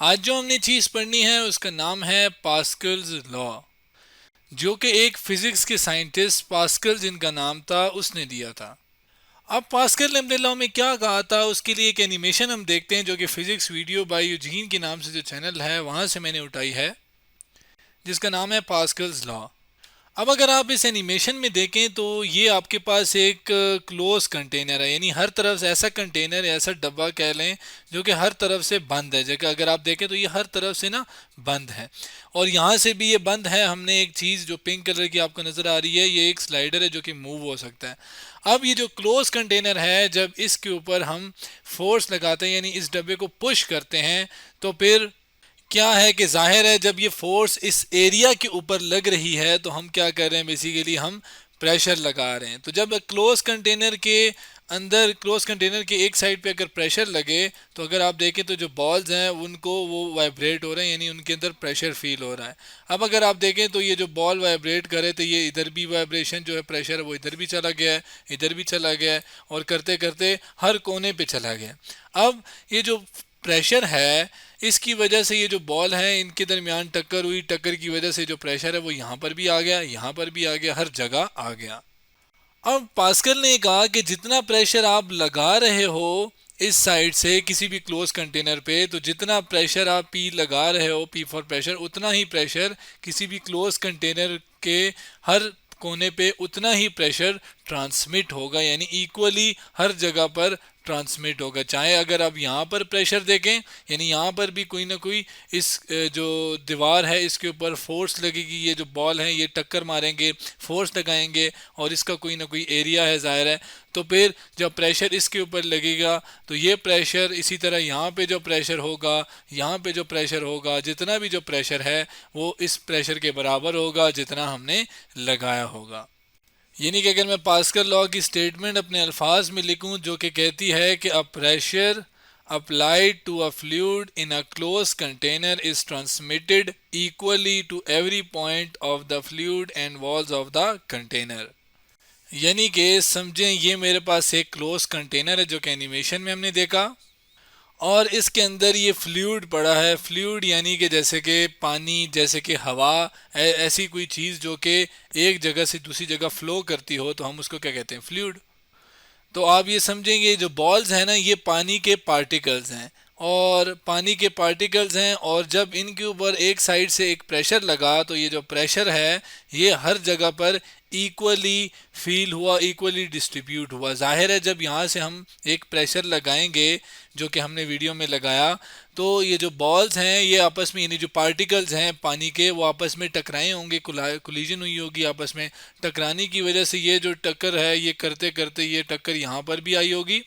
आज जो हमने चीज़ पढ़नी है उसका नाम है पास्कल्स लॉ, जो कि एक फिजिक्स के साइंटिस्ट पास्कल जिनका नाम था उसने दिया था। अब पास्कल ने अपने लॉ में क्या कहा था उसके लिए एक एनिमेशन हम देखते हैं, जो कि फिजिक्स वीडियो बाय यूजीन के नाम से जो चैनल है वहाँ से मैंने उठाई है, जिसका नाम है पास्कल्स लॉ। अब अगर आप इस एनिमेशन में देखें तो ये आपके पास एक क्लोज कंटेनर है, यानी हर तरफ से ऐसा कंटेनर, ऐसा डब्बा कह लें जो कि हर तरफ से बंद है। जगह अगर आप देखें तो ये हर तरफ से ना बंद है, और यहाँ से भी ये बंद है। हमने एक चीज़ जो पिंक कलर की आपको नज़र आ रही है, ये एक स्लाइडर है जो कि मूव हो सकता है। अब ये जो क्लोज कंटेनर है, जब इसके ऊपर हम फोर्स लगाते हैं यानी इस डब्बे को पुश करते हैं, तो फिर क्या है कि जाहिर है जब ये फोर्स इस एरिया के ऊपर लग रही है तो हम क्या कर रहे हैं, बेसिकली हम प्रेशर लगा रहे हैं। तो जब क्लोज कंटेनर के अंदर, क्लोज कंटेनर के एक साइड पे अगर प्रेशर लगे तो अगर आप देखें तो जो बॉल्स हैं उनको वो वाइब्रेट हो रहे हैं, यानी उनके अंदर प्रेशर फील हो रहा है। अब अगर आप देखें तो ये जो बॉल वाइब्रेट करे तो ये इधर भी वाइब्रेशन जो है, प्रेशर है वो इधर भी चला गया है, इधर भी चला गया है, और करते करते हर कोने पे चला गया। अब ये जो प्रेशर है, इसकी वजह से ये जो बॉल है इनके दरमियान टक्कर हुई, टक्कर की वजह से जो प्रेशर है वो यहाँ पर भी आ गया, यहाँ पर भी आ गया, हर जगह आ गया। अब पास्कल ने कहा कि जितना प्रेशर आप लगा रहे हो इस साइड से किसी भी क्लोज कंटेनर पे, तो जितना प्रेशर आप पी लगा रहे हो, पी फॉर प्रेशर, उतना ही प्रेशर किसी भी क्लोज कंटेनर के हर कोने पे उतना ही प्रेशर ट्रांसमिट होगा, यानी इक्वली हर जगह पर ट्रांसमिट होगा। चाहे अगर आप यहाँ पर प्रेशर देखें, यानी यहाँ पर भी कोई ना कोई इस जो दीवार है इसके ऊपर फोर्स लगेगी, ये जो बॉल है ये टक्कर मारेंगे, फोर्स लगाएंगे, और इसका कोई ना कोई एरिया है जाहिर है। तो फिर जब प्रेशर इसके ऊपर लगेगा तो ये प्रेशर, इसी तरह यहाँ पे जो प्रेशर होगा, यहाँ पे जो प्रेशर होगा, जितना भी जो प्रेशर है वो इस प्रेशर के बराबर होगा जितना हमने लगाया होगा। यानी कि अगर मैं पास्कल लॉ की स्टेटमेंट अपने अल्फाज में लिखूं जो कि कहती है कि a pressure applied to a fluid in a closed container is transmitted equally to every point of the fluid and walls of the container। यानी कि समझें ये मेरे पास एक क्लोज कंटेनर है जो कि एनिमेशन में हमने देखा, और इसके अंदर ये फ्लूइड पड़ा है। फ्लूइड यानी कि जैसे कि पानी, जैसे कि हवा, ऐसी कोई चीज़ जो कि एक जगह से दूसरी जगह फ्लो करती हो, तो हम उसको क्या कहते हैं, फ्लूइड। तो आप ये समझेंगे जो बॉल्स हैं ना, ये पानी के पार्टिकल्स हैं, और पानी के पार्टिकल्स हैं, और जब इनके ऊपर एक साइड से एक प्रेशर लगा तो ये जो प्रेशर है ये हर जगह पर इक्वली फील हुआ, इक्वली डिस्ट्रीब्यूट हुआ। जाहिर है जब यहाँ से हम एक प्रेशर लगाएंगे जो कि हमने वीडियो में लगाया, तो ये जो बॉल्स हैं ये आपस में, यानी जो पार्टिकल्स हैं पानी के, वो आपस में टकराए होंगे, कोलिजन हुई होगी आपस में। टकराने की वजह से ये जो टक्कर है ये करते करते ये टक्कर यहाँ पर भी आई होगी,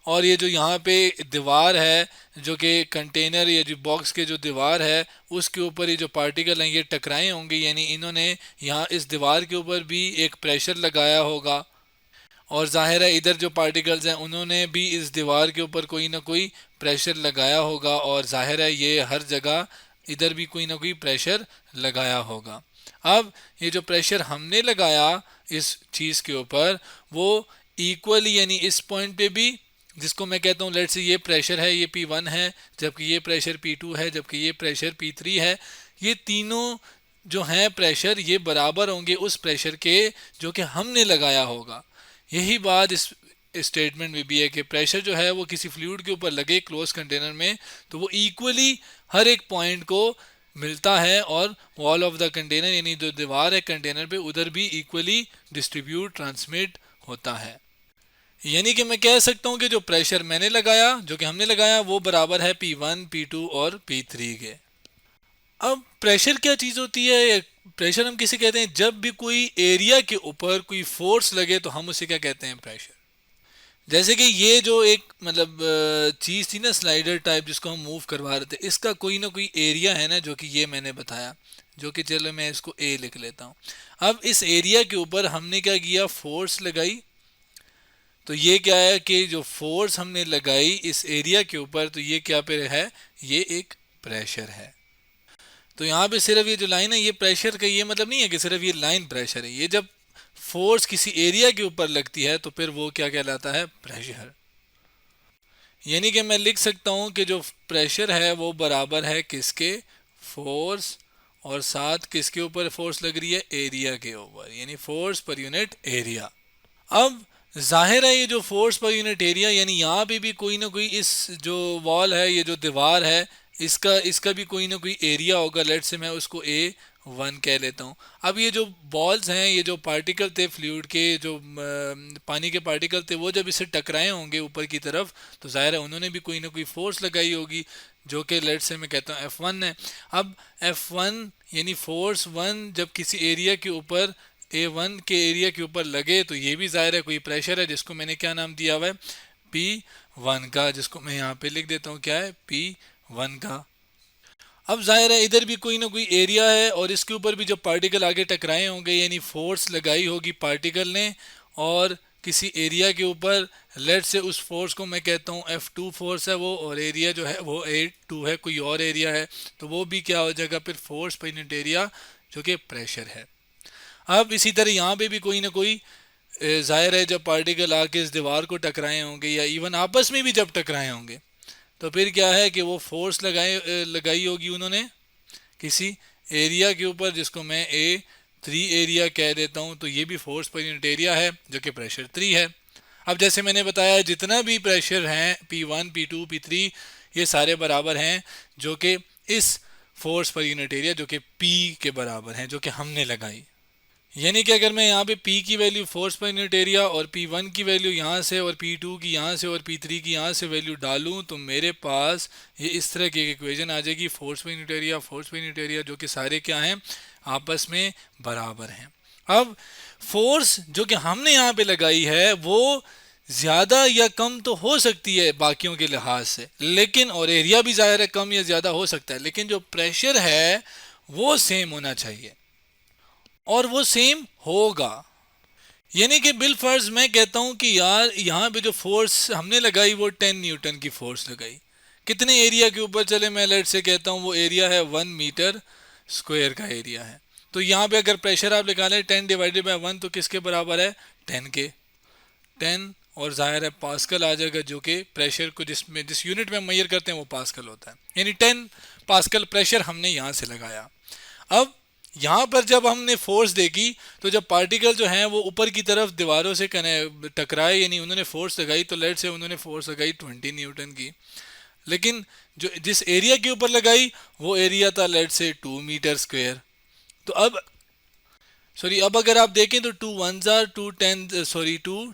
और ये जो यहाँ पे दीवार है जो कि कंटेनर या जो बॉक्स के जो दीवार है उसके ऊपर ये जो पार्टिकल हैं ये टकराए होंगे, यानी इन्होंने यहाँ इस दीवार के ऊपर भी एक प्रेशर लगाया होगा, और जाहिर है इधर जो पार्टिकल्स हैं उन्होंने भी इस दीवार के ऊपर कोई ना कोई प्रेशर लगाया होगा, और जाहिर है ये हर जगह इधर भी कोई ना कोई प्रेशर लगाया होगा। अब ये जो प्रेशर हमने लगाया इस चीज़ के ऊपर वो इक्वली, यानी इस पॉइंट पे भी, जिसको मैं कहता हूँ लेट्स से ये प्रेशर है, ये P1 है, जबकि ये प्रेशर P2 है, जबकि ये प्रेशर P3 है, ये तीनों जो हैं प्रेशर ये बराबर होंगे उस प्रेशर के जो कि हमने लगाया होगा। यही बात इस स्टेटमेंट में भी है कि प्रेशर जो है वो किसी फ्लूइड के ऊपर लगे क्लोज कंटेनर में तो वो इक्वली हर एक पॉइंट को मिलता है, और वॉल ऑफ द कंटेनर यानी जो दीवार है कंटेनर पे उधर भी इक्वली डिस्ट्रीब्यूट ट्रांसमिट होता है। यानी कि मैं कह सकता हूँ कि जो प्रेशर मैंने लगाया, जो कि हमने लगाया, वो बराबर है P1, P2 और P3 के। अब प्रेशर क्या चीज़ होती है? प्रेशर हम किसे कहते हैं? जब भी कोई एरिया के ऊपर कोई फोर्स लगे तो हम उसे क्या कहते हैं, प्रेशर। जैसे कि ये जो एक मतलब चीज़ थी ना, स्लाइडर टाइप जिसको हम मूव करवा रहे थे, इसका कोई ना कोई एरिया है ना, जो कि ये मैंने बताया, जो कि चलो मैं इसको ए लिख लेता हूँ। अब इस एरिया के ऊपर हमने क्या किया, फोर्स लगाई। तो ये क्या है कि जो फोर्स हमने लगाई इस एरिया के ऊपर, तो ये क्या पे है, ये एक प्रेशर है। तो यहाँ पे सिर्फ ये जो लाइन है ये प्रेशर का ये मतलब नहीं है कि सिर्फ ये लाइन प्रेशर है, ये जब फोर्स किसी एरिया के ऊपर लगती है तो फिर वो क्या कहलाता है, प्रेशर। यानी कि मैं लिख सकता हूँ कि जो प्रेशर है वो बराबर है किसके, फोर्स, और साथ किसके ऊपर फोर्स लग रही है, एरिया के ऊपर, यानी फोर्स पर यूनिट एरिया। अब जाहिर है ये जो फोर्स पर यूनिट एरिया, यानी यहाँ पे भी कोई ना कोई, इस जो वॉल है, ये जो दीवार है, इसका इसका भी कोई ना कोई एरिया होगा। लेट से मैं उसको A1 कह लेता हूँ। अब ये जो बॉल्स हैं, ये जो पार्टिकल थे फ्लूइड के, जो पानी के पार्टिकल थे, वो जब इससे टकराए होंगे ऊपर की तरफ, तो जाहिर है उन्होंने भी कोई ना कोई फोर्स लगाई होगी, जो कि लेट से मैं कहता हूँ F1 है। अब F1 यानी फोर्स 1 जब किसी एरिया के ऊपर, A1 के एरिया के ऊपर लगे, तो ये भी जाहिर है कोई प्रेशर है, जिसको मैंने क्या नाम दिया हुआ है, P1 का, जिसको मैं यहाँ पे लिख देता हूँ क्या है, P1 का। अब जाहिर है इधर भी कोई ना कोई एरिया है, और इसके ऊपर भी जब पार्टिकल आगे टकराए होंगे, यानी फोर्स लगाई होगी पार्टिकल ने और किसी एरिया के ऊपर। लेट से उस फोर्स को मैं कहता हूँ F2 फोर्स है वो, और एरिया जो है वो A2 है, कोई और एरिया है, तो वो भी क्या हो जाएगा फिर, फोर्स पर यूनिट एरिया, जो कि प्रेशर है। अब इसी तरह यहाँ पे भी कोई ना कोई जाहिर है जब पार्टिकल आके इस दीवार को टकराए होंगे, या इवन आपस में भी जब टकराए होंगे, तो फिर क्या है कि वो फोर्स लगाई होगी उन्होंने किसी एरिया के ऊपर, जिसको मैं A3 एरिया कह देता हूँ। तो ये भी फोर्स पर यूनिट एरिया है, जो कि प्रेशर 3 है। अब जैसे मैंने बताया, जितना भी प्रेशर हैं P1 P2 P3, ये सारे बराबर हैं, जो कि इस फोर्स पर यूनिट एरिया, जो कि P के बराबर हैं, जो कि हमने लगाई। यानी कि अगर मैं यहाँ पे P की value, force per unit area, और P1 की वैल्यू यहाँ से, और P2 की यहाँ से, और P3 की यहाँ से वैल्यू डालूँ, तो मेरे पास ये इस तरह की एक इक्वेशन आ जाएगी, force per unit area, force per unit area, जो कि सारे क्या हैं, आपस में बराबर हैं। अब फोर्स जो कि हमने यहाँ पे लगाई है वो ज़्यादा या कम तो हो सकती है बाकियों के लिहाज से, लेकिन, और एरिया भी ज़ाहिर है कम या ज़्यादा हो सकता है, लेकिन जो प्रेशर है वो सेम होना चाहिए, और वो सेम होगा। यानी कि बिल फर्ज मैं कहता हूं कि यार यहाँ पे जो फोर्स हमने लगाई वो 10 न्यूटन की फोर्स लगाई, कितने एरिया के ऊपर, चले मैं लेट से कहता हूँ वो एरिया है 1 मीटर स्क्वायर का एरिया है। तो यहाँ पे अगर प्रेशर आप निकालें 10 डिवाइडेड बाय 1, तो किसके बराबर है, 10 के। 10, और जाहिर है पास्कल आ जाएगा, जो कि प्रेशर को जिस यूनिट में मेजर करते हैं वो पास्कल होता है, यानी 10 पास्कल प्रेशर हमने यहाँ से लगाया। अब यहाँ पर जब हमने फोर्स देखी, तो जब पार्टिकल जो हैं वो ऊपर की तरफ दीवारों से टकराए, यानी उन्होंने फोर्स लगाई, तो लेट से उन्होंने फोर्स लगाई 20 न्यूटन की, लेकिन जो जिस एरिया के ऊपर लगाई वो एरिया था लेट से 2 मीटर स्क्वायर। तो अब सॉरी, अब अगर आप देखें तो 2 ×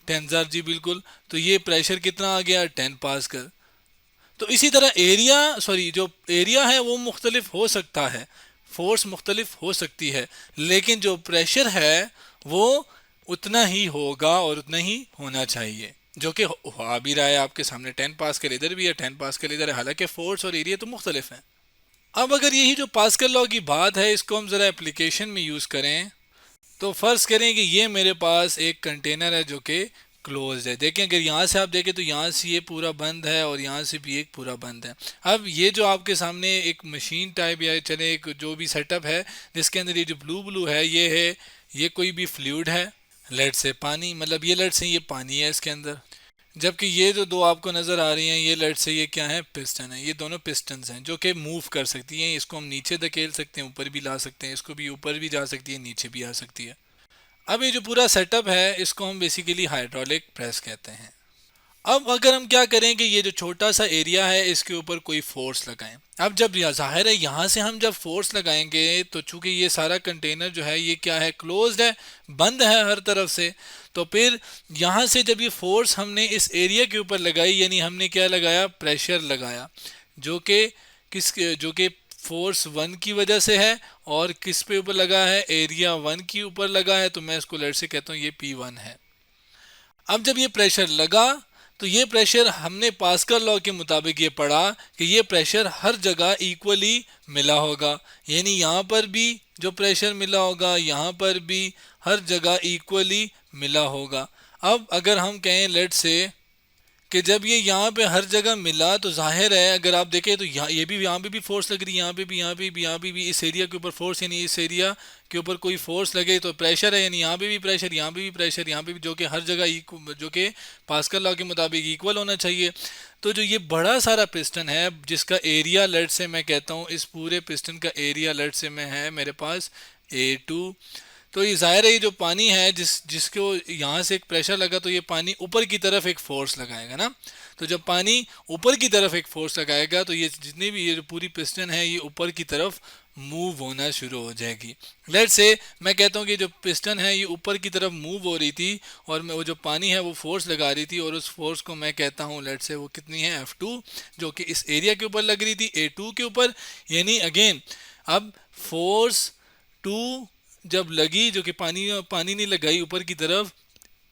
10 जी बिल्कुल, तो ये प्रेशर कितना आ गया, 10 पास्कल। तो इसी तरह एरिया, सॉरी, जो एरिया है वो मुख्तलिफ हो सकता है, फोर्स मुख्तलिफ हो सकती है, लेकिन जो प्रेशर है वो उतना ही होगा और उतना ही होना चाहिए, जो कि आ भी रहा है आपके सामने। 10 पास्कल इधर भी है, 10 पास्कल इधर है, हालांकि फोर्स और एरिया तो मुख्तलिफ है। अब अगर यही जो पास्कल लॉ की बात है, इसको हम ज़रा एप्लीकेशन में यूज़ करें, तो फ़र्ज़ करें कि ये मेरे पास एक कंटेनर है जो कि क्लोज है। देखें, अगर यहाँ से आप देखें तो यहाँ से ये पूरा बंद है, और यहाँ से भी एक पूरा बंद है। अब ये जो आपके सामने एक मशीन टाइप, या चले एक जो भी सेटअप है, जिसके अंदर ये जो ब्लू ब्लू है, ये है, ये कोई भी फ्लूइड है, लेट से पानी, मतलब ये लेट से ये पानी है इसके अंदर। जबकि ये जो दो आपको नज़र आ रही हैं, ये लेट से ये क्या है, पिस्टन है। ये दोनों पिस्टन्स हैं जो कि मूव कर सकती हैं, इसको हम नीचे धकेल सकते हैं, ऊपर भी ला सकते हैं, इसको भी ऊपर भी जा सकती है, नीचे भी आ सकती है। अब ये जो पूरा सेटअप है, इसको हम बेसिकली हाइड्रोलिक प्रेस कहते हैं। अब अगर हम क्या करें कि ये जो छोटा सा एरिया है, इसके ऊपर कोई फोर्स लगाएं। अब जब जाहिर है यहाँ से हम जब फोर्स लगाएंगे, तो चूंकि ये सारा कंटेनर जो है ये क्या है, क्लोज्ड है, बंद है हर तरफ से, तो फिर यहाँ से जब ये फोर्स हमने इस एरिया के ऊपर लगाई, यानी हमने क्या लगाया, प्रेशर लगाया, जो कि जो कि फोर्स 1 की वजह से है, और किस पे ऊपर लगा है, एरिया 1 के ऊपर लगा है, तो मैं इसको लेट से कहता हूँ ये P1 है। अब जब ये प्रेशर लगा, तो ये प्रेशर हमने पास्कल लॉ के मुताबिक ये पढ़ा कि ये प्रेशर हर जगह इक्वली मिला होगा, यानी यहाँ पर भी जो प्रेशर मिला होगा, यहाँ पर भी हर जगह इक्वली मिला होगा। अब अगर हम कहें लेट से कि जब ये यहाँ पे हर जगह मिला, तो जाहिर है अगर आप देखें तो यहाँ पे भी फोर्स लग रही है, यहाँ पे भी, यहाँ पे भी, यहाँ पे भी, इस एरिया के ऊपर फोर्स, यानी इस एरिया के ऊपर कोई फोर्स लगे तो प्रेशर है, यानी यहाँ पे भी प्रेशर, यहाँ पे भी प्रेशर, यहाँ पे भी, जो कि हर जगह जो कि पास्कल लॉ के मुताबिक इक्वल होना चाहिए। तो जो ये बड़ा सारा पिस्टन है जिसका एरिया लेट से मैं कहता हूँ, इस पूरे पिस्टन का एरिया लेट से में है मेरे पास A2। तो ये जाहिर है ये जो पानी है जिसको यहाँ से एक प्रेशर लगा तो ये पानी ऊपर की तरफ एक फोर्स लगाएगा ना। तो जब पानी ऊपर की तरफ एक फोर्स लगाएगा तो ये जितनी भी ये जो पूरी पिस्टन है ये ऊपर की तरफ मूव होना शुरू हो जाएगी। लेट से मैं कहता हूँ कि जो पिस्टन है ये ऊपर की तरफ मूव हो रही थी और मैं वो जो पानी है वो फोर्स लगा रही थी और उस फोर्स को मैं कहता हूँ लेट से वो कितनी है F2, जो कि इस एरिया के ऊपर लग रही थी A2 के ऊपर। यानी अगेन अब फोर्स 2 जब लगी जो कि पानी पानी नहीं लगाई ऊपर की तरफ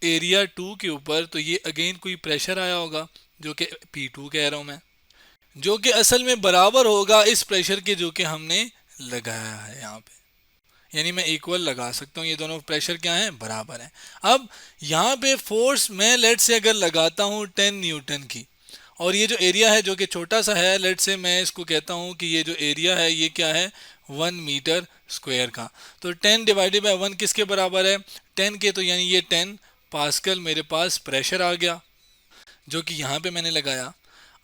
एरिया 2 के ऊपर, तो ये अगेन कोई प्रेशर आया होगा जो कि P2 कह रहा हूँ मैं, जो कि असल में बराबर होगा इस प्रेशर के जो कि हमने लगाया है यहाँ पे। यानी मैं इक्वल लगा सकता हूँ, ये दोनों प्रेशर क्या हैं, बराबर हैं। अब यहाँ पे फोर्स मैं लेट से अगर लगाता हूँ 10 न्यूटन की, और ये जो एरिया है जो कि छोटा सा है, लेट से मैं इसको कहता हूँ कि ये जो एरिया है ये क्या है 1 मीटर स्क्वायर का। तो 10 डिवाइडेड बाय 1 किसके बराबर है, 10 के। तो यानी ये 10 पास्कल मेरे पास प्रेशर आ गया जो कि यहाँ पे मैंने लगाया।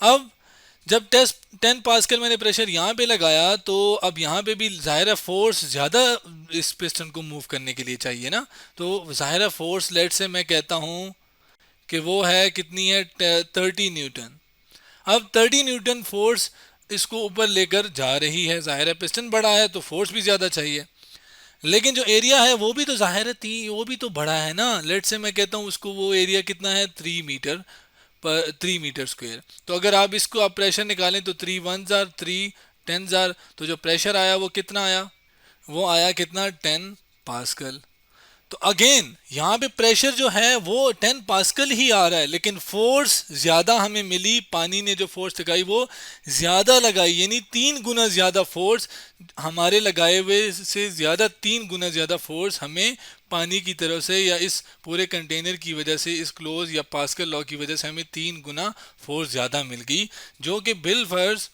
अब जब 10 पास्कल मैंने प्रेशर यहाँ पे लगाया तो अब यहाँ पे भी ज़ाहिर फोर्स ज़्यादा इस पिस्टन को मूव करने के लिए चाहिए ना। तो ज़ाहिर फोर्स लेट से मैं कहता हूँ कि वो है कितनी है 30 न्यूटन। अब 30 न्यूटन फोर्स इसको ऊपर लेकर जा रही है। ज़ाहिर है पिस्टन बड़ा है तो फोर्स भी ज़्यादा चाहिए, लेकिन जो एरिया है वो भी तो ज़ाहिर है वो भी तो बड़ा है ना। लेट से मैं कहता हूँ उसको वो एरिया कितना है 3 मीटर पर 3 मीटर स्क्वायर। तो अगर आप इसको आप प्रेशर निकालें तो 3 1 जार 3 10 जार, तो जो प्रेशर आया वो कितना आया, वो आया कितना 10 पास्कल। तो अगेन यहाँ पे प्रेशर जो है वो 10 पास्कल ही आ रहा है, लेकिन फोर्स ज़्यादा हमें मिली, पानी ने जो फोर्स लगाई वो ज़्यादा लगाई, यानी 3 गुना ज़्यादा फोर्स हमारे लगाए हुए से ज़्यादा 3 गुना ज़्यादा फोर्स हमें पानी की तरफ से या इस पूरे कंटेनर की वजह से, इस क्लोज या पास्कल लॉ की वजह से हमें 3 गुना फोर्स ज़्यादा मिल गई। जो कि बिल फर्ज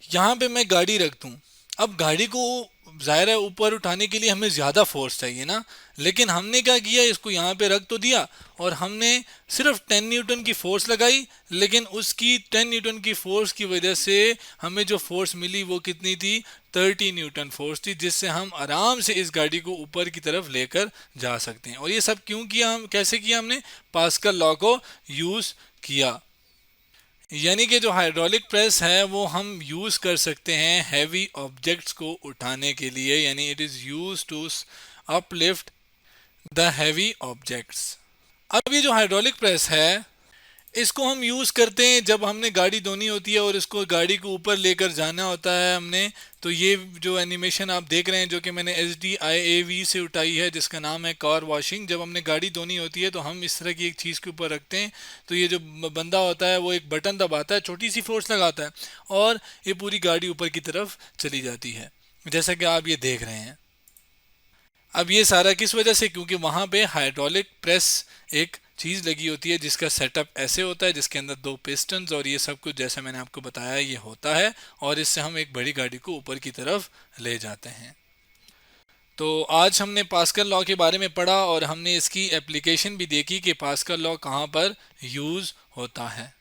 यहाँ पे मैं गाड़ी रख दूँ, अब गाड़ी को ज़ाहिर है ऊपर उठाने के लिए हमें ज़्यादा फोर्स चाहिए ना, लेकिन हमने क्या किया इसको यहाँ पे रख तो दिया और हमने सिर्फ 10 न्यूटन की फोर्स लगाई, लेकिन उसकी 10 न्यूटन की फोर्स की वजह से हमें जो फोर्स मिली वो कितनी थी 30 न्यूटन फोर्स थी, जिससे हम आराम से इस गाड़ी को ऊपर की तरफ लेकर जा सकते हैं। और ये सब क्यों किया, हम कैसे किया, हमने पास्कल लॉ को यूज़ किया। यानी कि जो हाइड्रोलिक प्रेस है वो हम यूज़ कर सकते हैं हैवी ऑब्जेक्ट्स को उठाने के लिए, यानी it is use to uplift the heavy objects. अब ये जो हाइड्रोलिक प्रेस है इसको हम यूज़ करते हैं जब हमने गाड़ी धोनी होती है और इसको गाड़ी को ऊपर लेकर जाना होता है हमने। तो ये जो एनिमेशन आप देख रहे हैं जो कि मैंने SDIAV से उठाई है जिसका नाम है कार वॉशिंग। जब हमने गाड़ी धोनी होती है तो हम इस तरह की एक चीज़ के ऊपर रखते हैं, तो ये जो बंदा होता है वो एक बटन दबाता है, छोटी सी फोर्स लगाता है और ये पूरी गाड़ी ऊपर की तरफ चली जाती है, जैसा कि आप ये देख रहे हैं। अब ये सारा किस वजह से, क्योंकि वहाँ पे हाइड्रोलिक प्रेस एक चीज़ लगी होती है जिसका सेटअप ऐसे होता है, जिसके अंदर 2 पिस्टन्स और ये सब कुछ जैसे मैंने आपको बताया ये होता है, और इससे हम एक बड़ी गाड़ी को ऊपर की तरफ ले जाते हैं। तो आज हमने पास्कल लॉ के बारे में पढ़ा और हमने इसकी एप्लीकेशन भी देखी कि पास्कल लॉ कहाँ पर यूज़ होता है।